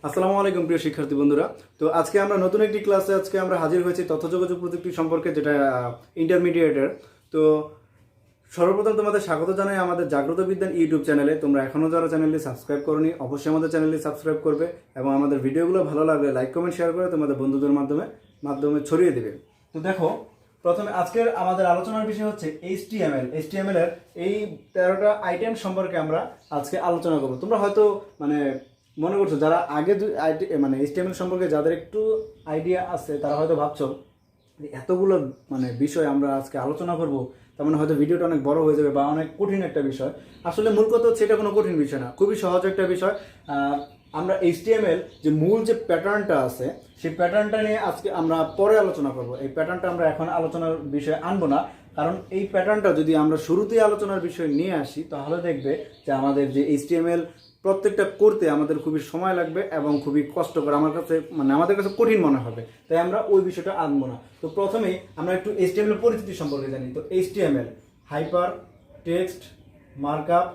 আসসালামু আলাইকুম প্রিয় শিক্ষার্থী বন্ধুরা। তো আজকে আমরা নতুন একটি ক্লাসে আমরা হাজির হয়েছি তথ্য যোগাযোগ প্রযুক্তি সম্পর্কে, যেটা ইন্টারমিডিয়েটের। তো সর্বপ্রথম তোমাদের স্বাগত জানাই আমাদের জাগ্রত বিজ্ঞান ইউটিউব চ্যানেলে। তোমরা এখনও যারা চ্যানেলটি সাবস্ক্রাইব করোনি অবশ্যই আমাদের চ্যানেলটি সাবস্ক্রাইব করবে এবং আমাদের ভিডিওগুলো ভালো লাগলে লাইক কমেন্ট শেয়ার করে তোমাদের বন্ধুদের মাধ্যমে ছড়িয়ে দেবে। তো দেখো, প্রথমে আজকের আমাদের আলোচনার বিষয় হচ্ছে এইচটিএমএল এর এই 13টা আইটেম সম্পর্কে আমরা আজকে আলোচনা করবো। তোমরা হয়তো মনে করছো, যারা আগে এইচটিএমএল সম্পর্কে যাদের একটু আইডিয়া আছে তারা হয়তো ভাবছো এতগুলো বিষয় আমরা আজকে আলোচনা করব, তার মানে হয়তো ভিডিওটা অনেক বড় হয়ে যাবে বা অনেক কঠিন একটা বিষয়। আসলে মূল কথা হচ্ছে এটা কোনো কঠিন বিষয় না, খুবই সহজ একটা বিষয়। আমরা এইচটিএমএল যে মূল যে প্যাটার্নটা আছে সেই প্যাটার্নটা নিয়ে আজকে আমরা পরে আলোচনা করব। এই প্যাটার্নটা আমরা এখন আলোচনার বিষয়ে আনবো না, কারণ এই প্যাটার্নটা যদি আমরা শুরুতেই আলোচনার বিষয় নিয়ে আসি তাহলে দেখবে যে আমাদের যে এইচটিএমএল প্রত্যেকটা করতে আমাদের খুবই সময় লাগবে এবং খুবই কষ্টকর, আমাদের কাছে কঠিন মনে হবে, তাই আমরা ওই বিষয়টা আনবো না। তো প্রথমেই আমরা একটু এইচটিএমএল পরিচিতি সম্পর্কে জানি। তো HTML hyper text markup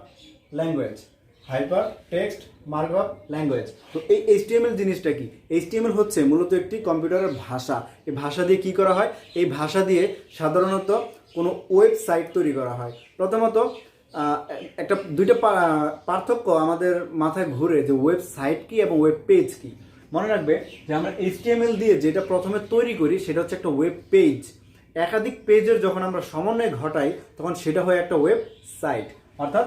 language, hyper text markup language. তো এই এইচটিএমএল জিনিসটা কি? এইচটিএমএল হচ্ছে মূলত একটি কম্পিউটারের ভাষা। এই ভাষা দিয়ে কি করা হয়? এই ভাষা দিয়ে সাধারণত কোনো ওয়েবসাইট তৈরি করা হয়। প্রথমত দুইটা পার্থক্য আমাদের মাথায় ঘুরে, যে ওয়েবসাইট কি এবং ওয়েব পেজ কি। মনে রাখবে যে আমরা এইচটিএমএল দিয়ে যেটা প্রথমে তৈরি করি সেটা হচ্ছে একটা ওয়েব পেজ। একাধিক পেজের যখন আমরা সমন্বয় ঘটাই তখন সেটা হয় একটা ওয়েবসাইট। অর্থাৎ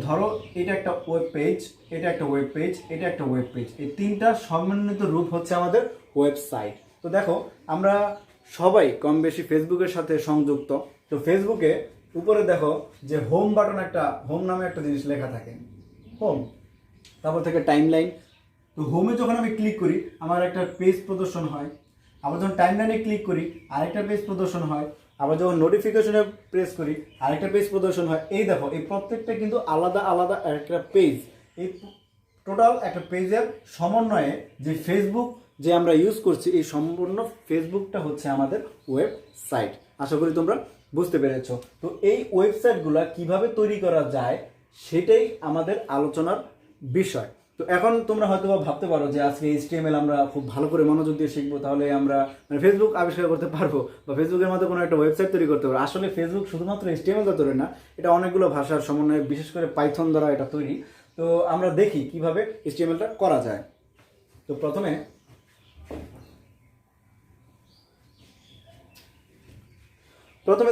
ধরো এটা একটা ওয়েব পেজ, এটা একটা ওয়েব পেজ, এটা একটা ওয়েব পেজ, এই তিনটা সমন্বিত রূপ হচ্ছে আমাদের ওয়েবসাইট। তো দেখো, আমরা সবাই কম বেশি ফেসবুকের সাথে সংযুক্ত। তো ফেসবুকে উপরে দেখো যে হোম নামে একটা জিনিস লেখা থাকে, হোম, তারপর থেকে টাইমলাইন। তো হোমে যখন আমি ক্লিক করি আমার একটা পেজ প্রদর্শন হয়, আবার যখন টাইমলাইনে ক্লিক করি আরেকটা পেজ প্রদর্শন হয়, আবার যখন নোটিফিকেশনে প্রেস করি আরেকটা পেজ প্রদর্শন হয়। এই দেখো, এই প্রত্যেকটা কিন্তু আলাদা আলাদা একটা পেজ। এই টোটাল একটা পেজের সমন্বয়ে যে ফেসবুক যে আমরা ইউজ করছি, এই সম্পূর্ণ ফেসবুকটা হচ্ছে আমাদের ওয়েবসাইট। আশা করি তোমরা বুঝতে পেরেছো। তো এই ওয়েবসাইটগুলো কিভাবে তৈরি করা যায় সেটাই আমাদের আলোচনার বিষয়। তো এখন তোমরা হয়তো ভাবতে পারো যে আজকে এইচটিএমএল আমরা খুব ভালো করে মনোযোগ দিয়ে শিখবো, তাহলে আমরা ফেসবুক আবিষ্কার করতে পারবো বা ফেসবুকের মধ্যে কোনো একটা ওয়েবসাইট তৈরি করতে পারবো। আসলে ফেসবুক শুধুমাত্র এইচটিএমএল দ্বারা তৈরি না, এটা অনেকগুলো ভাষার সমন্বয়ে, বিশেষ করে পাইথন দ্বারা এটা তৈরি। তো আমরা দেখি কিভাবে এইচটিএমএলটা করা যায়। তো প্রথমে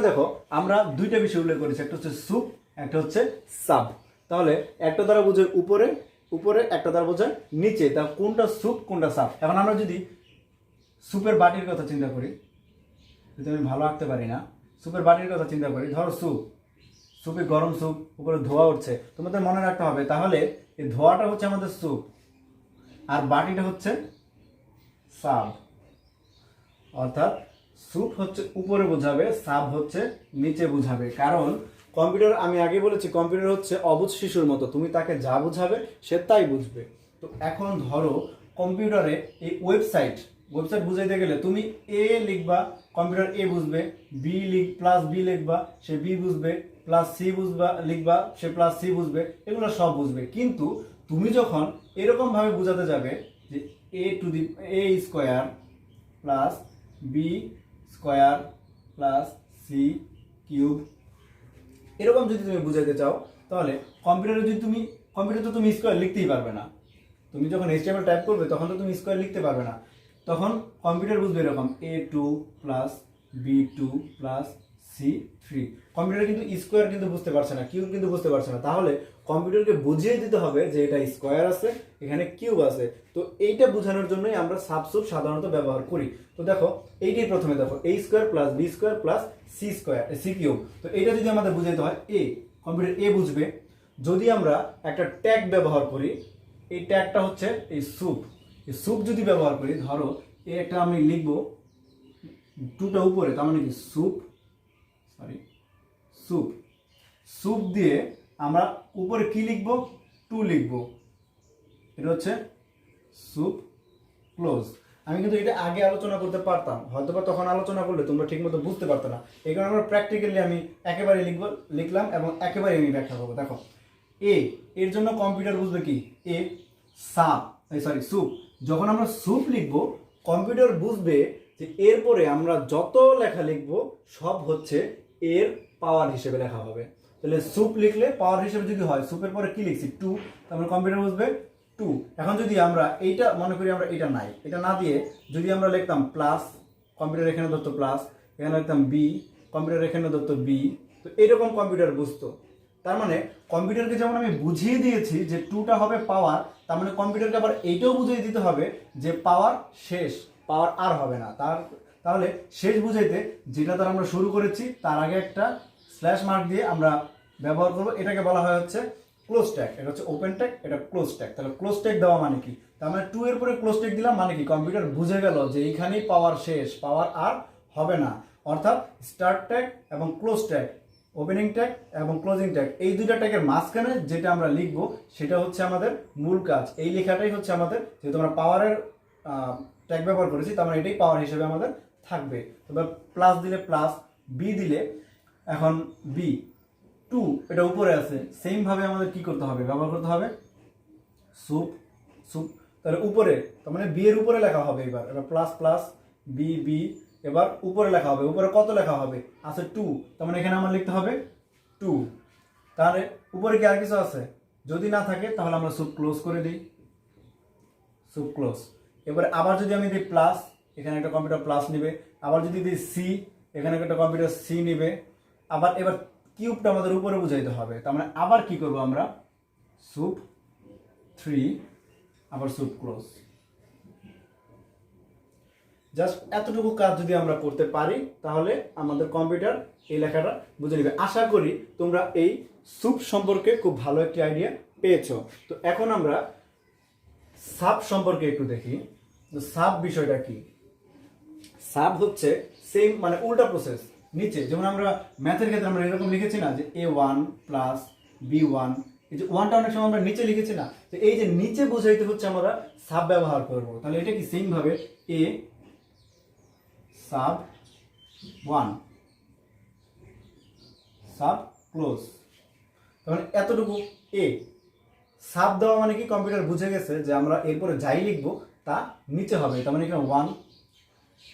দেখো, আমরা দুইটা বিষয় উল্লেখ করেছি, একটা হচ্ছে সুপ, একটা হচ্ছে সাব। তাহলে একটা দ্বারা বোঝায় উপরে, একটা দ্বারা বোঝায় নিচে। তা কোনটা সুপ কোনটা সাব? এখন আমরা যদি সুপের বাটির কথা চিন্তা করি, যদি আমি ভালো আঁকতে পারি না, সুপের বাটির কথা চিন্তা করি, ধরো সুপে গরম স্যুপ, উপরে ধোয়া উঠছে, তোমাদের মনে রাখতে হবে তাহলে এই ধোয়াটা হচ্ছে আমাদের স্যুপ আর বাটিটা হচ্ছে সাব। অর্থাৎ স্যুপ হচ্ছে উপরে বোঝাবে, সাব হচ্ছে নিচে বোঝাবে। কারণ কম্পিউটার, আমি আগে বলেছি, কম্পিউটার হচ্ছে অবুঝ শিশুর মতো, তুমি তাকে যা বুঝাবে সে তাই বুঝবে। তো এখন ধরো কম্পিউটারে এই ওয়েবসাইট বুঝাইতে গেলে তুমি এ লিখবা, কম্পিউটার এ বুঝবে, প্লাস বি লিখবা, সে বি বুঝবে, প্লাস সি লিখবা, সে প্লাস সি বুঝবে, এগুলো সব বুঝবে। কিন্তু তুমি যখন এরকম ভাবে বোঝাতে যাবে যে A square plus B square plus C cube, এরকম যদি তুমি বুঝাইতে চাও তাহলে কম্পিউটারে তো তুমি স্কোয়ার লিখতেই পারবে না। তুমি যখন এইচটিএমএল টাইপ করবে তখন তো তুমি স্কোয়ার লিখতে পারবে না। তখন কম্পিউটার বুঝবে এরকম a2 plus b2 plus c3। Computer কিন্তু স্কোয়ার কিন্তু বুঝতে পারছে না, কিউব কিন্তু বুঝতে পারছে না। তাহলে কম্পিউটারকে বুঝিয়ে দিতে হবে যে এটা স্কোয়ার আছে, এখানে কিউব আছে। তো এইটা বোঝানোর জন্যই আমরা সাবস্যুপ সাধারণত ব্যবহার করি। তো দেখো, এইটাই প্রথমে দেখো, a square plus b square plus C cube. তো এইটা যদি আমাদের বুঝাইতে হয় কম্পিউটার এ বুঝবে। যদি আমরা একটা ট্যাগ ব্যবহার করি, এই ট্যাগটা হচ্ছে এই সুপ যদি ব্যবহার করি, ধরো একটা আমি লিখবো টুটা উপরে, তার মানে কি সুপ দিয়ে আমরা উপরে কি লিখবো? টু লিখবো। এটা হচ্ছে সুপ ক্লোজ। আমি কিন্তু এটা আগে আলোচনা করতে পারতাম, হয়তো বা তখন আলোচনা করলে তোমরা ঠিক মতো বুঝতে পারতো না। এই কারণে আমরা প্র্যাকটিক্যালি আমি একেবারে লিখলাম এবং একেবারে আমি ব্যাখ্যা করবো। দেখো, এর জন্য কম্পিউটার বুঝবে কি? সুপ, যখন আমরা সুপ লিখবো কম্পিউটার বুঝবে যে এরপরে আমরা যত লেখা লিখবো সব হচ্ছে এর পাওয়ার হিসেবে লেখা হবে। তাহলে সুপ লিখলে পাওয়ার হিসেবে যদি হয়, সুপের পরে কি লিখছি 2, তারপরে কম্পিউটার বুঝবে 2। এখন যদি আমরা এইটা মনে করি আমরা এটা নাই, এটা না দিয়ে যদি আমরা লিখতাম প্লাস, কম্পিউটার এখানে ধরতো প্লাস, এখানে লিখতাম বি, কম্পিউটার এখানে ধরতো বি, তো এরকম কম্পিউটার বুঝতো। তার মানে কম্পিউটারকে যেমন আমি বুঝিয়ে দিয়েছি যে 2টা হবে পাওয়ার, তার মানে কম্পিউটারকে আবার এইটাও বুঝিয়ে দিতে হবে যে পাওয়ার শেষ, পাওয়ার আর হবে না। তাহলে শেষ বুঝাইতে যেটা দ্বারা আমরা শুরু করেছি তার আগে একটা স্ল্যাশ মার্ক দিয়ে আমরা ব্যবহার করবো, এটাকে বলা হয় হচ্ছে ক্লোজ ট্যাগ। এটা হচ্ছে ওপেন ট্যাগ, এটা ক্লোজ ট্যাগ। তাহলে ক্লোজ ট্যাগ দেওয়া মানে কি, তার মানে 2 এর পরে ক্লোজ ট্যাগ দিলাম মানে কি কম্পিউটার বুঝে গেল যে এইখানেই পাওয়ার শেষ, পাওয়ার আর হবে না। অর্থাৎ স্টার্ট ট্যাগ এবং ক্লোজ ট্যাগ, ওপেনিং ট্যাগ এবং ক্লোজিং ট্যাগ, এই দুইটা ট্যাগের মাঝখানে যেটা আমরা লিখবো সেটা হচ্ছে আমাদের মূল কাজ। এই লেখাটাই হচ্ছে আমাদের, যেহেতু আমরা পাওয়ারের ট্যাগ ব্যবহার করেছি তার মানে এটাই পাওয়ার হিসেবে আমাদের থাকবে। তবে প্লাস দিলে প্লাস, বি দিলে এখন বি 2 এটা উপরে আছে, সেম ভাবে আমাদের কি করতে হবে, ব্যবহার করতে হবে সুপ। তাহলে উপরে, তার মানে বি এর উপরে লেখা হবে। এবার প্লাস প্লাস বি বি, এবার উপরে লেখা হবে। উপরে কত লেখা হবে, আছে 2, তার মানে এখানে আমার লিখতে হবে 2। তাহলে উপরে কি আর কিছু আছে, যদি না থাকে তাহলে আমরা সুপ ক্লোজ করে দিই, সুপ ক্লোজ। এবারে আবার যদি আমি দিই প্লাস, এখানে একটা কম্পিউটার প্লাস নিবে। আবার যদি দিই সি, এখানে একটা কম্পিউটার সি নিবে। আবার এবার কিউবটা আমাদের উপরে বুঝাইতে হবে, তার মানে আবার কি করব আমরা, সুপ 3, আবার সুপ ক্লোজ। জাস্ট এতটুকু কাজ যদি আমরা করতে পারি তাহলে আমাদের কম্পিউটার এই লেখাটা বুঝে নেবে। আশা করি তোমরা এই সুপ সম্পর্কে খুব ভালো একটি আইডিয়া পেয়েছো। তো এখন আমরা সাব সম্পর্কে একটু দেখি। তো সাব বিষয়টা কি, সাব হচ্ছে সেম মানে উল্টা প্রসেস। নিচে যেমন আমরা ম্যাথের ক্ষেত্রে আমরা এরকম লিখেছি না যে a1 প্লাস b1, এই যে ওয়ানটা অনেক সময় আমরা নিচে লিখেছি না, তো এই যে নিচে বোঝাইতে হচ্ছে আমরা সাব ব্যবহার করব। তাহলে এটা কি সেম ভাবে a সাব 1 সাব ক্লোজ, তাহলে এতটুকু এ সাব দেওয়া মানে কি কম্পিউটার বুঝে গেছে যে আমরা এরপরে যাই লিখবো তা নিচে হবে। তার মানে এখানে 1,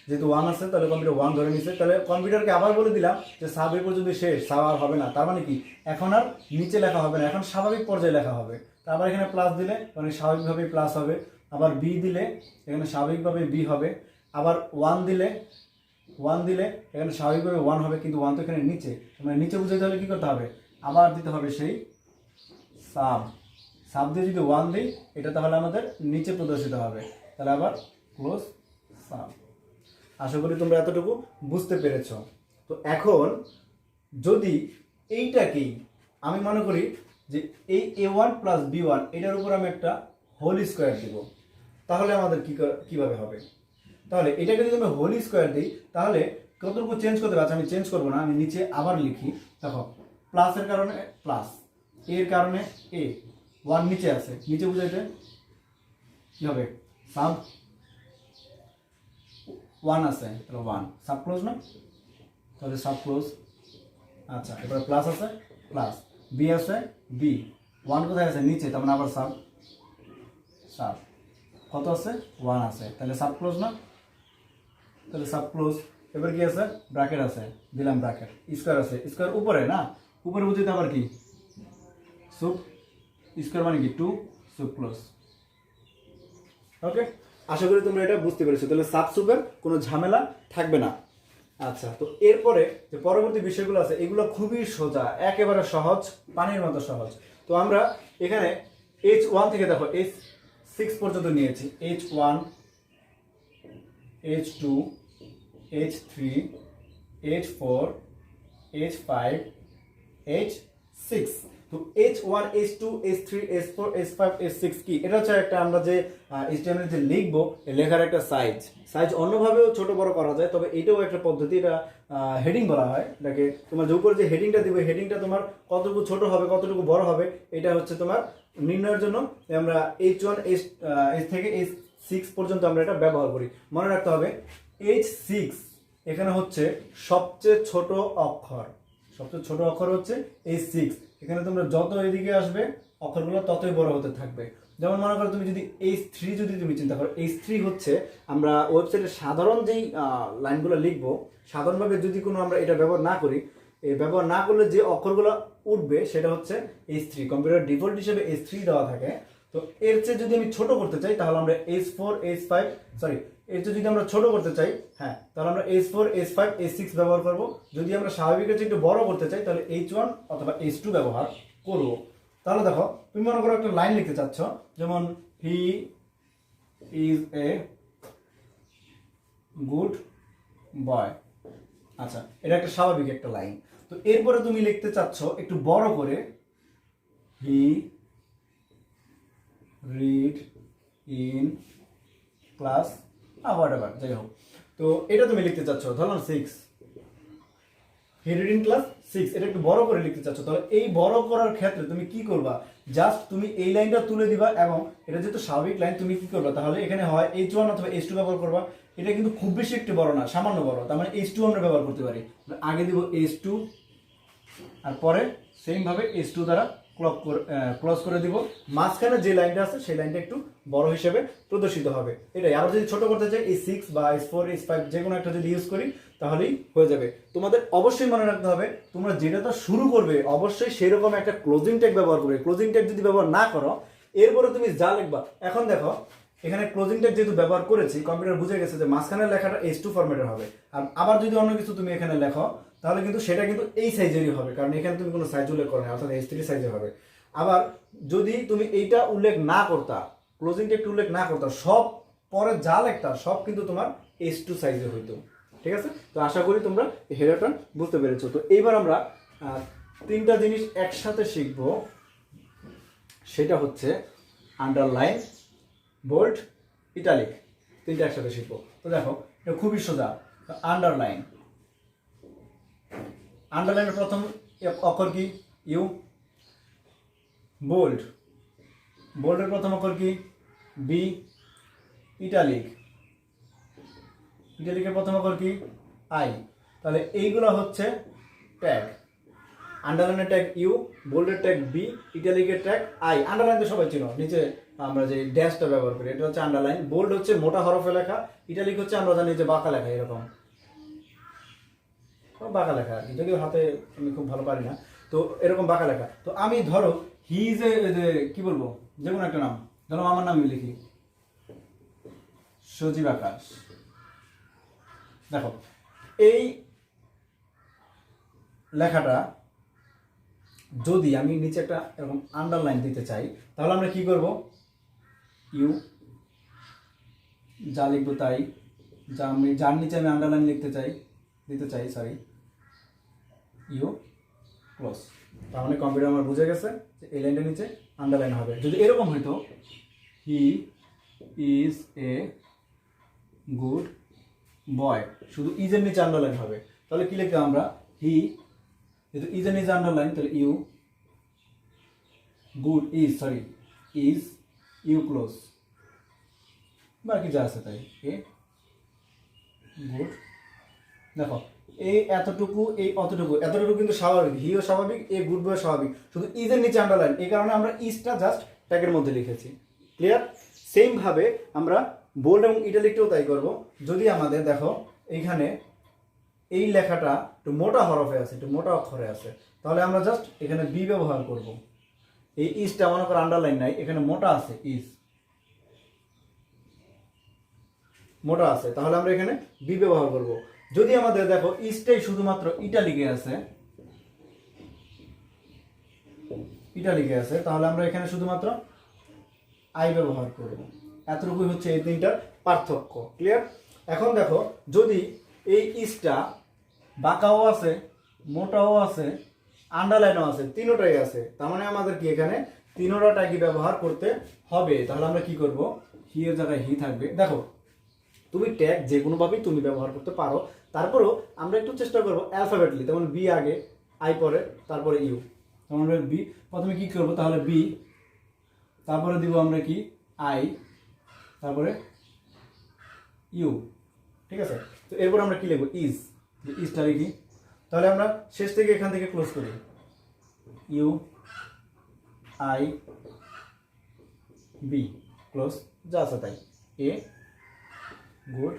যেহেতু 1 আছে তাহলে কম্পিউটার 1 ধরে নিচ্ছে। তাহলে কম্পিউটারকে আবার বলে দিলাম যে সাব এর পর্যন্ত শেষ, সাব আর হবে না। তার মানে কি এখন আর নিচে লেখা হবে না, এখন স্বাভাবিক পর্যায়ে লেখা হবে। তারপর এখানে প্লাস দিলে মানে স্বাভাবিকভাবেই প্লাস হবে, আবার বি দিলে এখানে স্বাভাবিকভাবে বি হবে, আবার 1 দিলে এখানে স্বাভাবিকভাবে 1 হবে, কিন্তু 1 তো এখানে নিচে, মানে নিচে বুঝাইতে হলে কি করতে হবে, আবার দিতে হবে সেই সাব দিয়ে যদি 1 দিই এটা তাহলে আমাদের নিচে প্রদর্শিত হবে। তাহলে আবার ক্লোজ সাব। আশা করি তোমরা এতটুকু বুঝতে পেরেছ। তো এখন যদি এইটাকেই আমি মনে করি যে এই a1 প্লাস b1 এটার উপর আমি একটা হোল স্কোয়ার দিব, তাহলে আমাদের কিভাবে হবে, তাহলে এটাকে যদি আমি হোল স্কোয়ার দিই তাহলে কতটুকু চেঞ্জ করতে পারছি, আমি চেঞ্জ করবো না, আমি নিচে আবার লিখি। দেখো প্লাসের কারণে প্লাস, এর কারণে এ, 1 নিচে আছে, নিচে বুঝাইতে কি হবে, সাব 1 আছে তাহলে 1 সাব ক্লোজ না, তাহলে সাব ক্লোজ। আচ্ছা এবার প্লাস আছে প্লাস, বি আছে বি, 1 কোথায় আছে নিচে, তার মানে আবার সাব কত আছে 1 আছে, তাহলে সাব ক্লোজ না, তাহলে সাব ক্লোজ। এবার কি আছে, ব্র্যাকেট আছে, দিলাম ব্র্যাকেট, স্কোয়ার আছে, স্কোয়ার উপরে না, উপরে বুঝতে আবার কি সুপ, স্কোয়ার মানে কি 2, সুপ ক্লোজ। ওকে, আশা করি তোমরা এটা বুঝতে পেরেছো। তাহলে সাব সুপের কোনো ঝামেলা থাকবে না। আচ্ছা, তো এরপরে যে পরবর্তী বিষয়গুলো আছে এগুলো খুবই সোজা, একেবারে সহজ, পানির মতো সহজ। তো আমরা এখানে H1 থেকে দেখো H6 পর্যন্ত নিয়েছি, H1 H2 H3 H4 H5 H6। তো H1 H2 H3 H4 H5 H6 কি, এটা হচ্ছে একটা আমরা যে HTML যে লিখবো লেখার একটা সাইজ অন্যভাবেও ছোট বড় করা যায়, তবে এটাও একটা পদ্ধতি, এটা হেডিং বলা হয় এটাকে। তোমার যে উপরে যে হেডিংটা দিবে, হেডিংটা তোমার কতটুকু ছোট হবে কতটুকু বড় হবে এটা হচ্ছে তোমার নির্ণয়ের জন্য আমরা H1 H থেকে H6 পর্যন্ত আমরা এটা ব্যবহার করি। মনে রাখতে হবে H6 এখানে হচ্ছে সবচেয়ে ছোট অক্ষর হচ্ছে H6। এখানে তোমরা যত এদিকে আসবে অক্ষরগুলো ততই বড় হতে থাকবে। যেমন মনে করো তুমি যদি H3 যদি তুমি চিন্তা করো, H3 হচ্ছে আমরা ওয়েবসাইটের সাধারণ যেই লাইনগুলো লিখবো, সাধারণভাবে যদি কোনো আমরা এটা ব্যবহার না করি, এই ব্যবহার না করলে যে অক্ষরগুলো উঠবে সেটা হচ্ছে H3। কম্পিউটার ডিফল্ট হিসেবে H3 দেওয়া থাকে। তো এর চেয়ে যদি আমি ছোট করতে চাই তাহলে আমরা H4 H5 সরি এর চেয়ে যদি আমরা ছোট করতে চাই, হ্যাঁ, তাহলে আমরা H4 H5 H6 ব্যবহার করব। যদি আমরা স্বাভাবিকের চেয়ে একটু বড় করতে চাই তাহলে H1 অথবা H2 ব্যবহার করব। তাহলে দেখো তুমি মনে করো একটা লাইন লিখতে চাচ্ছ, যেমন he is a good boy. আচ্ছা, এটা একটা স্বাভাবিক একটা লাইন। তো এরপরে তুমি লিখতে চাচ্ছ একটু বড় করে, he read in class whatever, যাই হোক। তো এটা তুমি লিখতে চাচ্ছ ধরলাম 6, হি রিড ইন ক্লাস 6, এটা একটু বড় করে লিখতে চাচ্ছ। তাহলে এই বড় করার ক্ষেত্রে তুমি কি করবা, জাস্ট তুমি এই লাইনটা তুলে দিবা, এবং এটা যেহেতু স্বাভাবিক লাইন তুমি কি করবা, তাহলে এখানে হয় H1 অথবা H2 ব্যবহার করবা। এটা কিন্তু খুব বেশি একটু বড় না, সামান্য বড়, তার মানে H2 আমরা ব্যবহার করতে পারি। আগে দিব H2 আর পরে সেম ভাবে H2 দ্বারা ক্লোজ করে দিব। মাঝখানে যে লাইনটা আছে সেই লাইনটা একটু বড় হিসেবে প্রদর্শিত হবে। এটাই। আরো যদি ছোট করতে চাই, এই 6 বা H4 H5 যে কোনো একটা যদি ইউজ করি তাহলেই হয়ে যাবে। তোমাদের অবশ্যই মনে রাখতে হবে, তোমরা যেটা শুরু করবে অবশ্যই সেরকম একটা ক্লোজিং ট্যাগ ব্যবহার করবে। ক্লোজিং ট্যাগ যদি ব্যবহার না করো, এরপরে তুমি যা লিখবা, এখন দেখো এখানে ক্লোজিং ট্যাগ যেহেতু ব্যবহার করেছি, কম্পিউটার বুঝে গেছে যে মাঝখানের লেখাটা H2 ফরম্যাটের হবে। আর আবার যদি অন্য কিছু তুমি এখানে লেখো তাহলে কিন্তু সেটা কিন্তু এই সাইজেরই হবে, কারণ এখানে তুমি কোনো সাইজ উল্লেখ করো না, অর্থাৎ H3 সাইজের হবে। আবার যদি তুমি এইটা উল্লেখ না করতা, ক্লোজিং ট্যাগটা উল্লেখ না করতা, সব পরে যা লেখতা সব কিন্তু তোমার H2 সাইজের হইতো। ঠিক আছে? তো আশা করি তোমরা হেডারটা বুঝতে পেরেছো। তো এইবার আমরা তিনটা জিনিস একসাথে শিখব, সেটা হচ্ছে আন্ডারলাইন, বোল্ড, ইটালিক, তিনটা একসাথে শিখবো। তো দেখো এটা খুবই সোজা। আন্ডারলাইন, আন্ডারলাইনের প্রথম অক্ষর কি? ইউ। বোল্ড, বোল্ডের প্রথম অক্ষর কি? বি। ইটালিক, ইটালিকের প্রথম অক্ষর কি? আই। তাহলে এইগুলো হচ্ছে ট্যাগ। আন্ডারলাইনের ট্যাগ ইউ, বোল্ডের ট্যাগ বি, ইটালিকের ট্যাগ আই। আন্ডারলাইন তো সবাই চিনো, নিচে আমরা যে ড্যাশটা ব্যবহার করি, এটা হচ্ছে আন্ডারলাইন। বোল্ড হচ্ছে মোটা হরফে লেখা, ইটালিক হচ্ছে আমরা জানি যে বাঁকা লেখা, এরকম বাঁকা লেখা আর কি, যদিও হাতে আমি খুব ভালো পারি না। তো এরকম বাঁকা লেখা। তো আমি ধরো হি যে কি বলবো, যে কোনো একটা নাম, ধরো আমার নামই লিখি, সজীব আকাশ। দেখো এই লেখাটা যদি আমি নিচে একটা এরকম আন্ডারলাইন দিতে চাই, তাহলে আমরা কি করব? ইউ, যা লিখবো তাই, যার নিচে আমি আন্ডারলাইন দিতে চাই সরি, ইউ ক্লোজ। তার মানে কম্পিউটার আমার বুঝে গেছে যে এই লাইনটার নিচে আন্ডারলাইন হবে। যদি এরকম হইতো, he is a good boy, শুধু ইজের নিচে আন্ডারলাইন হবে, তাহলে কি লিখতাম আমরা? হি, যেহেতু ইজের নিচে আন্ডারলাইন, তাহলে ইউ গুড ইজ ইউ ক্লোজ, বাকি যা আছে তাই, এ গুড। দেখো এই এতটুকু, এই এতটুকু কিন্তু স্বাভাবিক, হিও স্বাভাবিক, এ গুড বয় স্বাভাবিক, শুধু ইজের নিচে আন্ডারলাইন, এই কারণে আমরা ইজটা জাস্ট ট্যাগের মধ্যে লিখেছি। ক্লিয়ার? সেম ভাবে আমরা বোল্ড এবং ইটালিকটাও তাই করব। যদি আমাদের দেখো এইখানে এই লেখাটা একটু মোটা হরফে আছে, একটু মোটা অক্ষরে আছে, তাহলে আমরা জাস্ট এখানে বি ব্যবহার করব। এই ইজটা মনে করো আন্ডারলাইন নাই, এখানে মোটা আছে, ইজ মোটা আছে, তাহলে আমরা এখানে বি ব্যবহার করব। যদি আমাদের দেখো ইজটাই শুধুমাত্র ইটালিকে আছে, তাহলে আমরা এখানে শুধুমাত্র আই ব্যবহার করব। এতটুকুই হচ্ছে এই তিনটার পার্থক্য। ক্লিয়ার? এখন দেখো যদি এই ইজটা বাঁকাও আছে, মোটাও আছে, আন্ডারলাইনও আছে, তিনোটাই আছে, তার মানে আমাদের কি এখানে তিনোটা ট্যাগই ব্যবহার করতে হবে। তাহলে আমরা কি করব? হি এর জায়গায় হি থাকবে। দেখো তুমি ট্যাগ যে কোনোভাবেই তুমি ব্যবহার করতে পারো, তারপরেও আমরা একটু চেষ্টা করবো অ্যালফাবেটলি, যেমন বি আগে, আই পরে, তারপরে ইউ। যেমন বি প্রথমে কি করবো, তাহলে বি, তারপরে দিব আমরা কি আই, তারপরে ইউ। ঠিক আছে? তো এরপর আমরা কি লিখবো? ইজটা লিখি। তাহলে আমরা শেষ থেকে এখান থেকে ক্লোজ করি, ইউ, আই, বি ক্লোজ, যা আছে তাই, এ গুড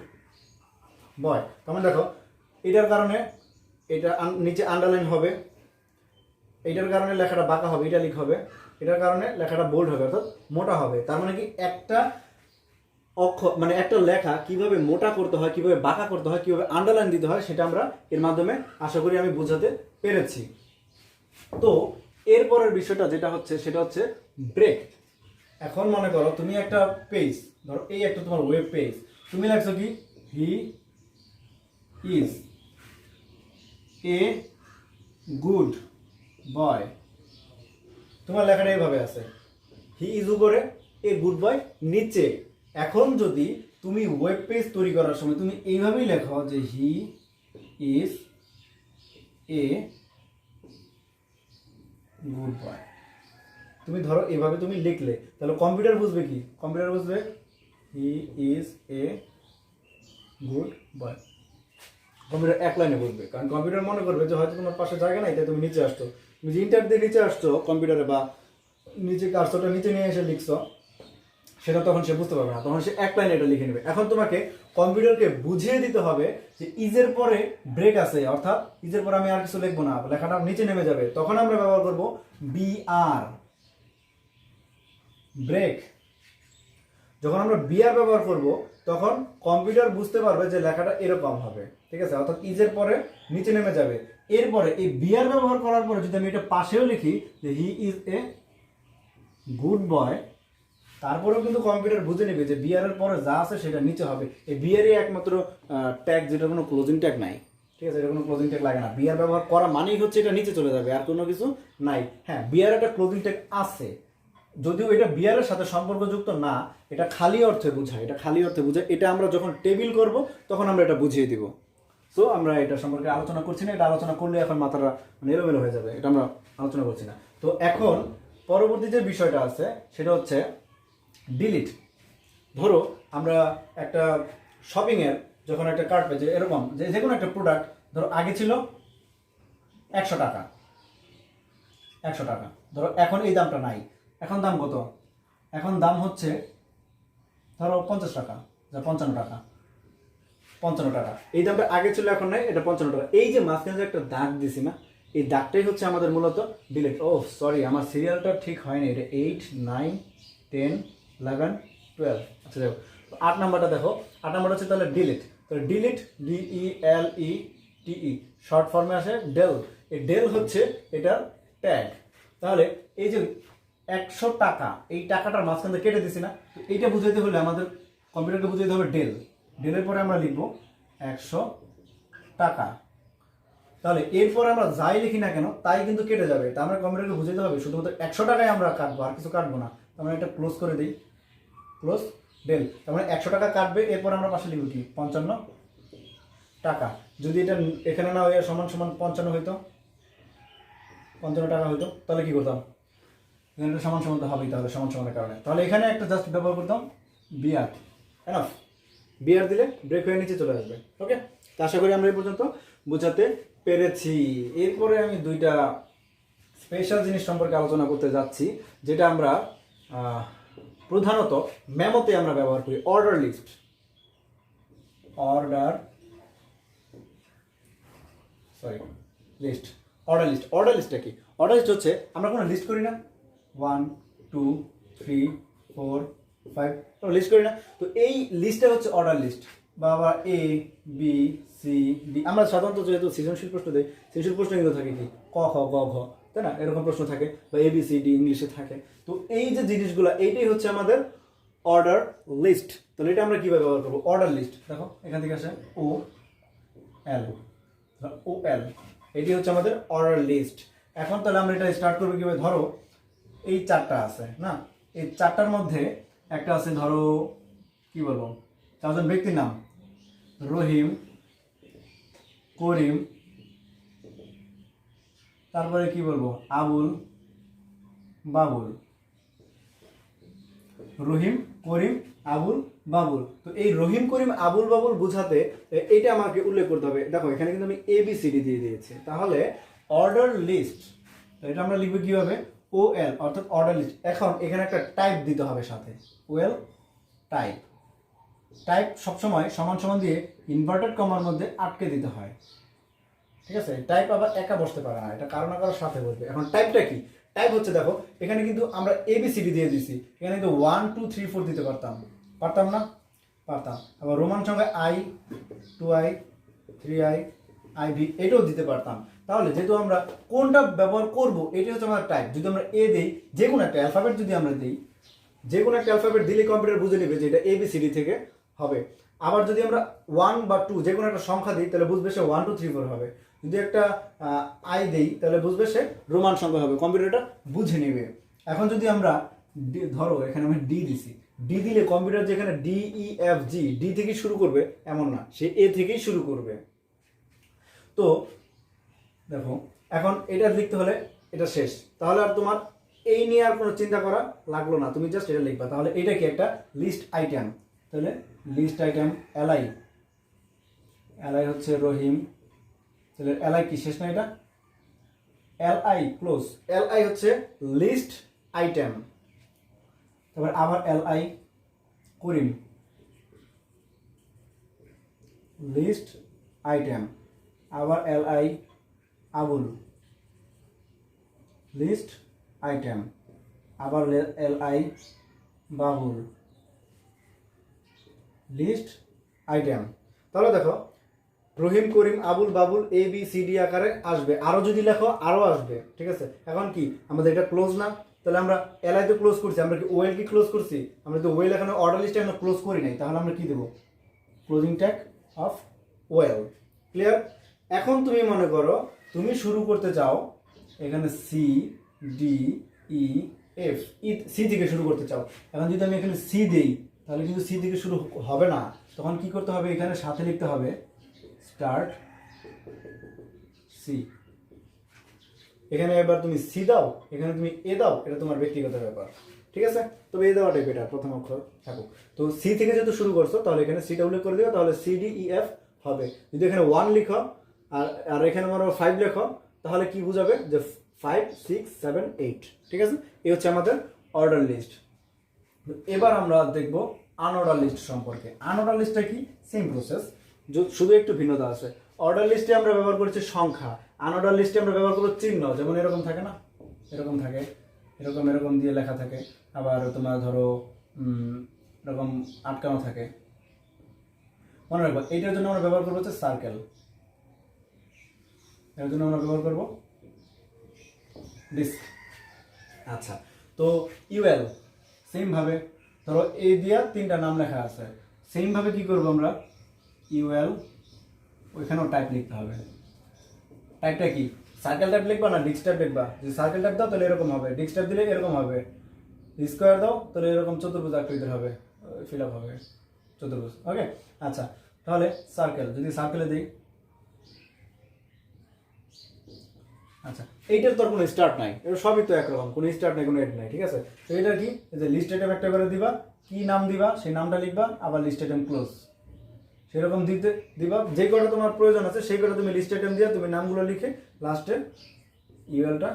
বয়। তার দেখো এটার কারণে এটা নিচে আন্ডারলাইন হবে, এইটার কারণে লেখাটা বাঁকা হবে, ইটালিক হবে, এটার কারণে লেখাটা বোল্ড হবে অর্থাৎ মোটা হবে। তার মানে কি একটা অক্ষর মানে একটা লেখা কিভাবে মোটা করতে হয়, কিভাবে বাঁকা করতে হয়, কিভাবে আন্ডারলাইন দিতে হয় সেটা আমরা এর মাধ্যমে আশা করি আমি বোঝাতে পেরেছি। তো এরপরের বিষয়টা যেটা হচ্ছে সেটা হচ্ছে ব্রেক। এখন মনে করো তুমি একটা পেজ, ধরো এই একটা তোমার ওয়েব পেজ, তুমি লিখছো কি he is a good boy, তোমার লেখাটা এইভাবে আছে, হি ইজ উপরে, এ গুড বয় নিচে। এখন যদি তুমি ওয়েব পেজ তৈরি করার সময় তুমি এইভাবেই লেখো যে he is a good boy, তুমি ধরো এভাবে তুমি লিখলে, তাহলে কম্পিউটার বুঝবে কি? কম্পিউটার বুঝবে he is a good boy, computer এক লাইনে বুঝবে। কারণ কম্পিউটার মনে করবে যে হয়তো তোমার পাশে জায়গা নাই, তাই তুমি নিচে আসছো, তুমি যে ইন্টার দিয়ে নিচে আসছো কম্পিউটারে বা নিচে কার্সরটা নিচে নিয়ে এসে লিখছো, সেটা তখন সে বুঝতে পারবে না, তখন সে এক লাইনে এটা লিখে নেবে। এখন তোমাকে কম্পিউটারকে বুঝিয়ে দিতে হবে যে ইজের পরে ব্রেক আছে, অর্থাৎ ইজের পরে আমি আর কিছু লিখবো না, লেখাটা নিচে নেমে যাবে, তখন আমরা ব্যবহার করব বিআর, ব্রেক। যখন আমরা বিআর ব্যবহার করব তখন কম্পিউটার বুঝতে পারবে যে লেখাটা এরকম হবে, ঠিক আছে, অর্থাৎ ইজের পরে নিচে নেমে যাবে। এরপরে এই বিআর ব্যবহার করার পরে যদি আমি এটা পাশেও লিখি যে he is a good boy, তারপরেও কিন্তু কম্পিউটার বুঝে নেবে যে বিআর এর পরে যা আছে সেটা নিচে হবে। এই বিআরই একমাত্র ট্যাগ যেটা কোনো ক্লোজিং ট্যাগ নাই, ঠিক আছে, এটা কোনো ক্লোজিং ট্যাগ লাগে না। বিআর ব্যবহার করা মানেই হচ্ছে এটা নিচে চলে যাবে, আর কোনো কিছু নাই। হ্যাঁ, বিআর একটা ক্লোজিং ট্যাগ আছে, যদিও এটা বিআর এর সাথে সম্পর্কযুক্ত না, এটা খালি অর্থে বোঝায়, এটা খালি অর্থে বোঝায়। এটা আমরা যখন টেবিল করব তখন আমরা এটা বুঝিয়ে দিব। সো আমরা এটা সম্পর্কে আলোচনা করছি না, এটা আলোচনা করলে এখন মাথাটা মানে এলোমেলো হয়ে যাবে, এটা আমরা আলোচনা করছি না। তো এখন পরবর্তী যে বিষয়টা আছে সেটা হচ্ছে ডিলিট। ধরো আমরা একটা শপিংয়ের যখন একটা কার্ট পেয়েছে এরকম যে কোনো একটা প্রোডাক্ট, ধরো আগে ছিল 100 টাকা, 100 টাকা, ধরো এখন এই দামটা নাই, এখন দাম কত? এখন দাম হচ্ছে ধরো 50 টাকা, যা 55 টাকা, 55 টাকা। এই দামটা আগে ছিল এখন নাই, এটা 55 টাকা। এই যে মাঝখানে যে একটা দাগ দিছি না, এই দাগটাই হচ্ছে আমাদের মূলত ডিলিট। ও সরি, আমার সিরিয়ালটা ঠিক হয়নি, এটা 8 9 10 11 12। আচ্ছা দেখো 8 নাম্বারটা দেখো, 8 নাম্বার হচ্ছে তাহলে ডিলিট। তাহলে ডিলিট DELETE শর্ট ফর্মে আসে ডেল। এই ডেল হচ্ছে এটার ট্যাগ। তাহলে এই যে 100 টাকা, এই টাকাটার মাঝখান থেকে কেটে দিছি না, তো এইটা বুঝাইতে হলে আমাদের কম্পিউটারকে বুঝাইতে হবে ডেল। ডেলের পরে আমরা লিখবো 100 টাকা। তাহলে এরপর আমরা যাই লিখি না কেন তাই কিন্তু কেটে যাবে, তা আমরা কম্পিউটারকে বুঝাইতে হবে শুধুমাত্র 100 টাকায় আমরা কাটবো, আর কিছু কাটবো না। আমরা এটা ক্লোজ করে দিই, ক্লোজ ডেল। তার মানে 100 টাকা কাটবে, এরপর আমরা পাশে লিখব কি 55 টাকা। যদি এটা এখানে না হয়ে সমান সমান 55 হইতো, 55 টাকা হইতো, তাহলে কি করতাম? এখানে সমান সমান তো হবেই, তাহলে সমান সমানের কারণে তাহলে এখানে একটা জাস্ট ব্যবহার করতাম বিআর, এনাফ। বিআর দিলে ব্রেক হয়ে নিচে চলে আসবে। ওকে, তো আশা করি আমরা এই পর্যন্ত বোঝাতে পেরেছি। এরপরে আমি দুইটা স্পেশাল জিনিস সম্পর্কে আলোচনা করতে যাচ্ছি, যেটা আমরা প্রধানত মেমোতে আমরা ব্যবহার করি। Order list, order list, order list. Order লিস্টটা কি? অর্ডার লিস্ট হচ্ছে আমরা কোনো লিস্ট করি না, 1 2 3 4 5 লিস্ট করি না, তো এই লিস্টটা হচ্ছে অর্ডার লিস্ট। বা আবার A B C D, আমরা সাধারণত যেহেতু সৃজনশীল প্রশ্ন দেই, সৃজনশীল প্রশ্ন কিন্তু থাকে কি ক খ গ ঘ, তাই না, এরকম প্রশ্ন থাকে, বা ABCD ইংলিশে থাকে। তো এই যে জিনিসগুলো, এইটাই হচ্ছে আমাদের অর্ডার লিস্ট। তাহলে এটা আমরা কীভাবে ব্যবহার করবো? অর্ডার লিস্ট দেখো এখান থেকে আসে OL, এটি হচ্ছে আমাদের অর্ডার লিস্ট। এখন তাহলে আমরা এটা স্টার্ট করবো কীভাবে? ধরো এই 4টা আছে না, এই 4টার মধ্যে একটা আছে ধরো কি বলবো, 4জন ব্যক্তির নাম, রহিম, করিম, তারপরে কি বলবো, আবুল, বাবুল। রহিম, করিম, আবুল, বাবুল। তো এই রহিম, করিম, আবুল, বাবুল বোঝাতে এইটা আমাকে উল্লেখ করতে হবে। দেখো এখানে কিন্তু আমি ABCD দিয়ে দিয়েছি, তাহলে অর্ডার লিস্ট, এটা আমরা লিখবো কিভাবে? OL অর্থাৎ অর্ডার লিস্ট। এখন এখানে একটা টাইপ দিতে হবে সাথে, OL টাইপ। টাইপ সবসময় সমান সমান দিয়ে ইনভার্টেড কমার মধ্যে আটকে দিতে হয়, ঠিক আছে? টাইপ আবার একা বসতে পারে না, এটা কারো না কারোর সাথে বসবে। এখন টাইপটা কি? টাইপ হচ্ছে, দেখো এখানে কিন্তু আমরা ABCD দিয়ে দিছি, এখানে কিন্তু 1 2 3 4 দিতে পারতাম না? পারতাম। আবার রোমান সংখ্যা I 2I 3I IV এটাও দিতে পারতাম। তাহলে যেহেতু আমরা কোনটা ব্যবহার করব এটাই হচ্ছে আমাদের টাইপ। যদি আমরা A দেই, যে কোনো একটা অ্যালফাবেট যদি আমরা দিই, যে কোনো একটা অ্যালফাবেট দিলে কম্পিউটার বুঝে নেবে যে এটা ABCD থেকে হবে। আবার যদি আমরা 1 বা 2 যে কোনো একটা সংখ্যা দিই তাহলে বুঝবে সে 1 2 3 4 হবে। যদি একটা I দেই তাহলে বুঝবে সে রোমান সংখ্যা হবে, কম্পিউটারটা বুঝে নেবে। এখন যদি আমরা ধরো এখানে আমি D দিছি, D দিলে কম্পিউটার যেখানে DEFG D থেকে শুরু করবে এমন না, সে A থেকেই শুরু করবে। তো দেখো এখন এটা লিখতে হলে এটা শেষ, তাহলে আর তোমার এই নিয়ে আর কোনো চিন্তা করা লাগলো না, তুমি জাস্ট এটা লিখবা। তাহলে এটা কি একটা লিস্ট আইটেম, তাহলে লিস্ট আইটেম LI হচ্ছে রহিম, তাহলে LI কি শেষ না, এটা LI ক্লোজ। LI হচ্ছে লিস্ট আইটেম। তারপর আবার LI করিম, লিস্ট আইটেম। আবার LI আবুল, লিস্ট আইটেম। আবার LI বাবুল, লিস্ট আইটেম। তাহলে দেখো রহিম করিম আবুল বাবুল ABCD আকারে আসবে, আরো যদি লেখো আরো আসবে, ঠিক আছে? এখন কি আমাদের এটা ক্লোজ না, তাহলে আমরা LI তো ক্লোজ করছি, আমরা কি OL কি ক্লোজ করছি? আমরা তো OL এখানে অর্ডার লিস্টে আমরা ক্লোজ করি নাই, তাহলে আমরা কি দেব? Closing tag of OL। Clear? এখন তুমি মনে করো তুমি শুরু করতে চাও এখানে CDEF, C থেকে শুরু করতে চাও। এখন যদি আমি এখানে C দেই তাহলে কিন্তু C থেকে শুরু হবে না, তখন কি করতে হবে? এখানে সাথে লিখতে হবে স্টার্ট C। এখানে এবার তুমি C দাও, এখানে তুমি A দাও, এটা তোমার ব্যক্তিগত ব্যাপার, ঠিক আছে? তবে A দেওয়াটাই বেটার, প্রথম অক্ষর থাকুক। তো C থেকে যেহেতু শুরু করছো তাহলে এখানে C টা উল্লেখ করে দিও, তাহলে CDEF হবে। যদি এখানে 1 লিখো আর এখানে মনে 5 লেখো তাহলে কি বুঝাবে? যে 5 6 7 8, ঠিক আছে? এই হচ্ছে আমাদের অর্ডার লিস্ট। এবার আমরা দেখব আনঅর্ডার লিস্ট সম্পর্কে। আনঅর্ডার লিস্টটা কি? সেম প্রসেস, শুধু একটু ভিন্নতা আছে। অর্ডার লিস্টে আমরা ব্যবহার করেছি সংখ্যা, আনঅর্ডার লিস্টে আমরা ব্যবহার করব চিহ্ন। যেমন এরকম থাকে না, এরকম থাকে, এরকম দিয়ে লেখা থাকে। আবার তোমার ধরো এরকম আটকানো থাকে। মনে রাখবো এইটার জন্য আমরা ব্যবহার করবো হচ্ছে সার্কেল, এর জন্য আমরা ব্যবহার করব ডিস্ক। আচ্ছা, তো UL সেম ভাবে ধরো এই দিয়া 3টা নাম লেখা আছে, সেম ভাবে কি করব আমরা? UL ওইখানেও টাইপ লিখতে হবে। টাইপটা কি? সার্কেল টাইপ লিখবা না ডিস্ক টাইপ লিখবা? যদি সার্কেল টাইপ দাও তাহলে এরকম হবে, ডিস্ক টাইপ দিলে এরকম হবে, স্কোয়ার দাও তাহলে এরকম চতুর্ভুজ আকৃতির হবে, ফিল আপ হবে চতুর্ভুজ। ওকে, আচ্ছা তাহলে সার্কেল, যদি সার্কেলে দিই, আচ্ছা এইটার তো কোনো স্টার্ট নাই, এটা সবই তো একরকম, কোনো স্টার্ট নাই, কোনো এড নাই, ঠিক আছে? তো এটা কি? এই যে লিস্ট আইটেম একটা করে দিবা, কি নাম দিবা সেই নামটা লিখবা, আবার লিস্ট আইটেম ক্লোজ সেরকম দিবা। যে কটা তোমার প্রয়োজন আছে সেই কটা তুমি লিস্ট আইটেম দিয়ে তুমি নামগুলো লিখে লাস্টে ULটা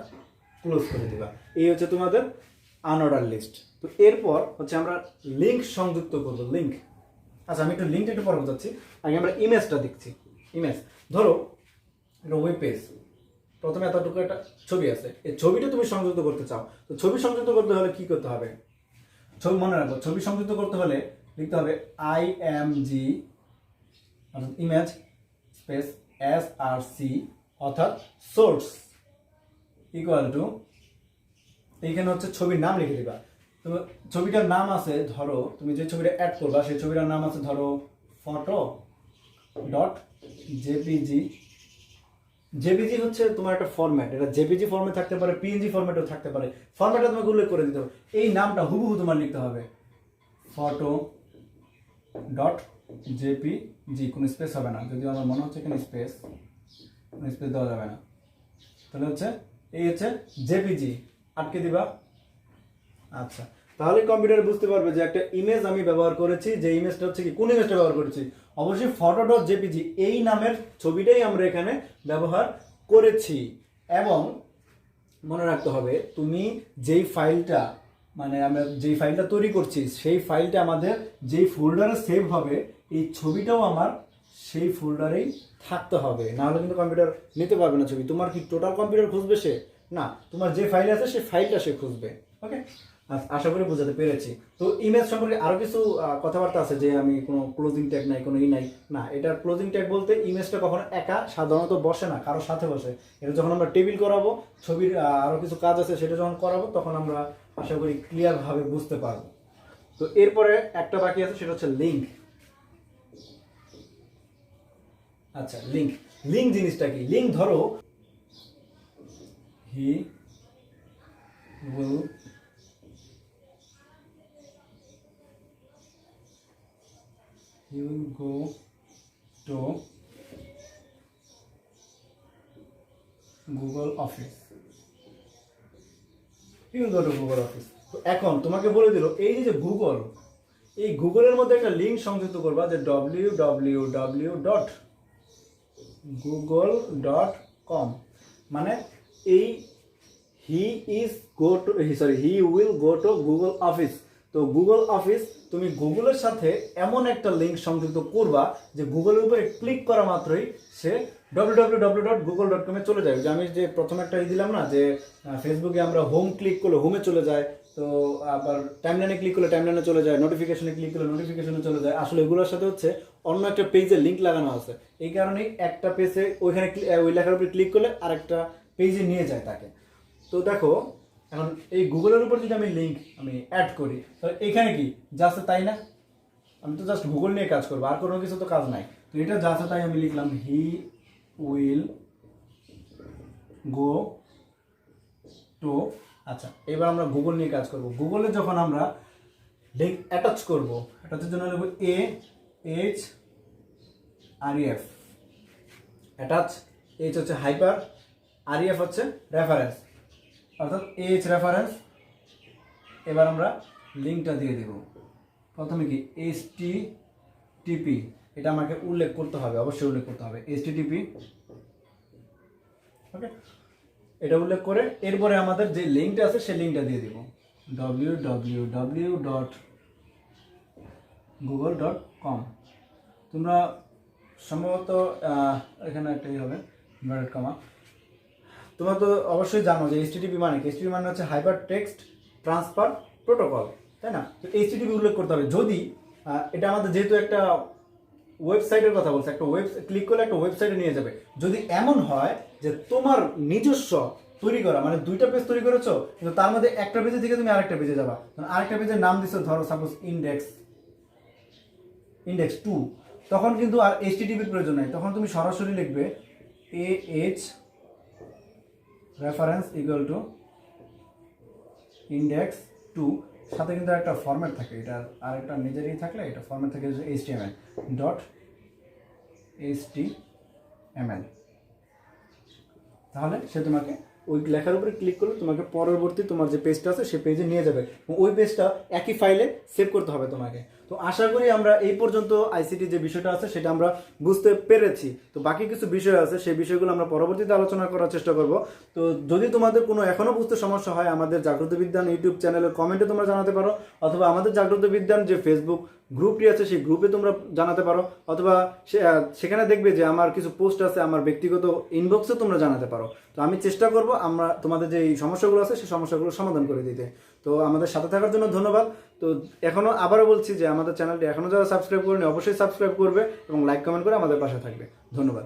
ক্লোজ করে দিবা। এই হচ্ছে তোমাদের আনঅর্ডার লিস্ট। তো এরপর হচ্ছে আমরা লিঙ্ক সংযুক্ত করবো, লিঙ্ক। আচ্ছা আমি একটু লিঙ্কটা একটু পরে বোঝাচ্ছি, আগে আমরা ইমেজটা দেখছি। ইমেজ ধরো একটা ওয়েব পেজ, প্রথমে এতটুকু একটা ছবি আছে, এই ছবিটা তুমি সংযুক্ত করতে চাও। তো ছবি সংযুক্ত করতে হলে কি করতে হবে? ছবি মনে রাখো, ছবি সংযুক্ত করতে হলে লিখতে হবে IMG অর্থাৎ ইমেজ স্পেস SRC অর্থাৎ সোর্স ইকুয়াল টু, এইখানে হচ্ছে ছবির নাম লিখে দিবা। তো ছবিটার নাম আছে, ধরো তুমি যে ছবিটা অ্যাড করবা সেই ছবিটার নাম আছে ধরো photo.jpg। জেপিজি হচ্ছে তোমার একটা ফরম্যাট, এটা জেপিজি ফরম্যাট থাকতে পারে, PNG ফরম্যাটও থাকতে পারে, ফরম্যাটটা তোমাকে উল্লেখ করে দিতে হবে। এই নামটা হুবহু তোমার লিখতে হবে photo.jpg, কোনো স্পেস হবে না, যদিও আমার মনে হচ্ছে এখানে কোনো স্পেস দেওয়া যাবে না। তাহলে হচ্ছে এই হচ্ছে জেপিজি, আটকে দিবা। আচ্ছা তাহলে কম্পিউটার বুঝতে পারবে যে একটা ইমেজ আমি ব্যবহার করেছি, যে ইমেজটা হচ্ছে কি, কোন ইমেজটা ব্যবহার করেছি? অবশ্যই photo.jpg এই নামের ছবিটাই আমরা এখানে ব্যবহার করেছি। এবং মনে রাখতে হবে তুমি যেই ফাইলটা মানে আমরা যেই ফাইলটা তৈরি করছি সেই ফাইলটা আমাদের যেই ফোল্ডারে সেভ হবে এই ছবিটাও আমার সেই ফোল্ডারেই থাকতে হবে, নাহলে কিন্তু কম্পিউটার নিতে পারবে না ছবি। তোমার কি টোটাল কম্পিউটার খুঁজবে সে? না, তোমার যে ফাইল আছে সেই ফাইলটা সে খুঁজবে। ওকে, আশা করি বোঝাতে পেরেছি। তো ইমেজ সম্পর্কে আরও কিছু কথাবার্তা আছে যে আমি কোনো ক্লোজিং ট্যাগ নাই, কোনো নাই। না, এটার ক্লোজিং ট্যাগ বলতে ইমেজটা কখনো একা সাধারণত বসে না, কারোর সাথে বসে। এটা যখন আমরা টেবিল করাবো, ছবির আরও কিছু কাজ আছে সেটা যখন করাবো তখন আমরা আশা করি ক্লিয়ারভাবে বুঝতে পারবো। তো এরপরে একটা বাকি আছে, সেটা হচ্ছে লিঙ্ক। আচ্ছা, লিঙ্ক জিনিসটা কি? লিঙ্ক ধরো he will go to Google Office. তো এখন তোমাকে বলে দিল এই যে গুগল, এই গুগলের মধ্যে একটা লিঙ্ক সংযুক্ত করবা যে www.google.com, মানে এই he will go to Google office. তো গুগল অফিস তুমি গুগলের সাথে এমন একটা লিঙ্ক সংযুক্ত করবা যে গুগলের উপরে ক্লিক করা মাত্রই সে www.google.com এ চলে যায়। যে আমি যে প্রথম একটা দিলাম না যে ফেসবুকে আমরা হোম ক্লিক করলে হোমে চলে যায়, তো আবার টাইমলাইনে ক্লিক করলে টাইমলাইনে চলে যায়, নোটিফিকেশনে ক্লিক করলে নোটিফিকেশনে চলে যায়। আসলে এগুলোর সাথে হচ্ছে অন্য একটা পেজে লিঙ্ক লাগানো আছে, এই কারণেই একটা পেজে ওইখানে ওই লেখার উপরে ক্লিক করলে আরেকটা পেজে নিয়ে যায় তাকে। তো দেখো এখন এই গুগলের উপর যদি আমি লিঙ্ক অ্যাড করি তাহলে এখানে কি যা আছে তাই না? আমি তো জাস্ট গুগল নিয়ে কাজ করবো, আর কোনো কিছু তো কাজ নাই। তো এটা যা আছে তাই আমি লিখলাম হি উইল গো টু। আচ্ছা, এবার আমরা গুগল নিয়ে কাজ করব। গুগলে যখন আমরা লিঙ্ক অ্যাটাচ করবো, অ্যাটাচের জন্য লিখব AHREF। অ্যাটাচ, এইচ হচ্ছে হাইপার, REF হচ্ছে রেফারেন্স, অর্থাৎ এইচ রেফারেন্স। এবার আমরা লিঙ্কটা দিয়ে দেব। প্রথমে কি HTTP, এটা আমাকে উল্লেখ করতে হবে, অবশ্যই উল্লেখ করতে হবে HTTP। ওকে, এটা উল্লেখ করে এরপরে আমাদের যে লিঙ্কটা আছে সেই লিঙ্কটা দিয়ে দিব www.google.com। তোমরা সম্ভবত এখানে একটাই হবে ইনভার্টেড কমা। তোমরা তো অবশ্যই জানো যে HTTP মানে কি? HTTP মানে হচ্ছে হাইপার টেক্সট ট্রান্সফার প্রোটোকল, তাই না? তো HTTP উল্লেখ করতে হবে। যদি এটা আমাদের যেহেতু একটা ওয়েবসাইটের কথা বলছে, একটা ক্লিক করলে একটা ওয়েবসাইটে নিয়ে যাবে। যদি এমন হয় যে তোমার নিজস্ব তৈরি করা মানে দুইটা পেজ তৈরি করেছো, কিন্তু তার মধ্যে একটা পেজে থেকে তুমি আরেকটা পেজে যাবা, আরেকটা পেজের নাম দিছো ধরো সাপোজ ইন্ডেক্স 2, তখন কিন্তু আর HTTP প্রয়োজন নাই। তখন তুমি সরাসরি লিখবে AH reference equal to index 2, সাথে কিন্তু একটা ফরম্যাট থাকে, এটা আরেকটা নিজেরই থাকলে এটা ফরম্যাট থাকে HTML. তাহলে সে তোমাকে ওই লেখার উপরে ক্লিক করলে তোমাকে পরবর্তী তোমার যে পেজটা আছে সেই পেজে নিয়ে যাবে। ওই পেজটা একই ফাইলে সেভ করতে হবে তোমাকে। তো আশা করি আমরা এই পর্যন্ত আইসিটি যে বিষয়টা আছে সেটা আমরা বুঝতে পেরেছি। তো বাকি কিছু বিষয় আছে, সেই বিষয়গুলো আমরা পরবর্তীতে আলোচনা করার চেষ্টা করব। তো যদি তোমাদের কোনো এখনও বুঝতে সমস্যা হয়, আমাদের জাগ্রত বিজ্ঞান ইউটিউব চ্যানেলের কমেন্টে তোমরা জানাতে পারো, অথবা আমাদের জাগ্রত বিজ্ঞান যে ফেসবুক গ্রুপটি আছে সেই গ্রুপে তোমরা জানাতে পারো, অথবা সেখানে দেখবে যে আমার কিছু পোস্ট আছে, আমার ব্যক্তিগত ইনবক্সে তোমরা জানাতে পারো। তো আমি চেষ্টা করব আমরা তোমাদের যে এই সমস্যাগুলো আছে সেই সমস্যাগুলো সমাধান করে দিতে। তো আমাদের সাথে থাকার জন্য ধন্যবাদ। তো এখনও আবারও বলছি যে আমাদের চ্যানেলটি এখনও যারা সাবস্ক্রাইব করেনি অবশ্যই সাবস্ক্রাইব করবে এবং লাইক কমেন্ট করে আমাদের পাশে থাকবে। ধন্যবাদ।